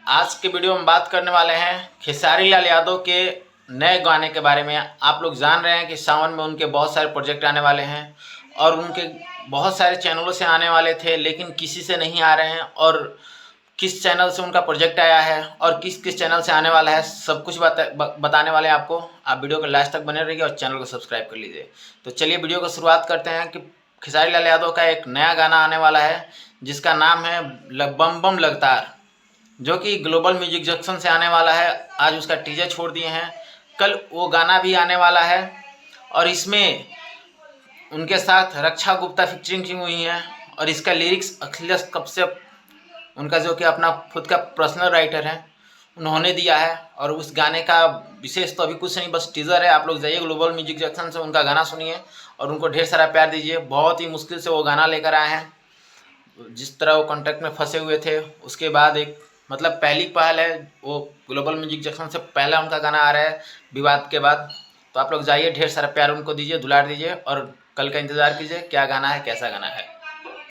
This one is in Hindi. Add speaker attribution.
Speaker 1: आज के वीडियो में बात करने वाले हैं खेसारी लाल यादव के नए गाने के बारे में। आप लोग जान रहे हैं कि सावन में उनके बहुत सारे प्रोजेक्ट आने वाले हैं और उनके बहुत सारे चैनलों से आने वाले थे, लेकिन किसी से नहीं आ रहे हैं। और किस चैनल से उनका प्रोजेक्ट आया है और किस किस चैनल से आने वाला है, सब कुछ बताने वाले हैं आपको। आप वीडियो को लास्ट तक बने रहिए और चैनल को सब्सक्राइब कर लीजिए। तो चलिए वीडियो को शुरुआत करते हैं कि खेसारी लाल यादव का एक नया गाना आने वाला है जिसका नाम है बम बम लगातार, जो कि ग्लोबल म्यूजिक जंक्शन से आने वाला है। आज उसका टीजर छोड़ दिए हैं, कल वो गाना भी आने वाला है और इसमें उनके साथ रक्षा गुप्ता फीचरिंग की हुई है। और इसका लिरिक्स अखिलेश कश्यप, उनका जो कि अपना खुद का पर्सनल राइटर है, उन्होंने दिया है। और उस गाने का विशेष तो अभी कुछ नहीं, बस टीज़र है। आप लोग जाइए ग्लोबल म्यूजिक जंक्शन से उनका गाना सुनिए और उनको ढेर सारा प्यार दीजिए। बहुत ही मुश्किल से वो गाना लेकर आए हैं। जिस तरह वो कॉन्ट्रैक्ट में फंसे हुए थे, उसके बाद एक मतलब पहली पहल है, वो ग्लोबल म्यूजिक जंक्शन से पहला उनका गाना आ रहा है विवाद के बाद। तो आप लोग जाइए, ढेर सारा प्यार उनको दीजिए, दुलार दीजिए और कल का इंतज़ार कीजिए क्या गाना है, कैसा गाना है।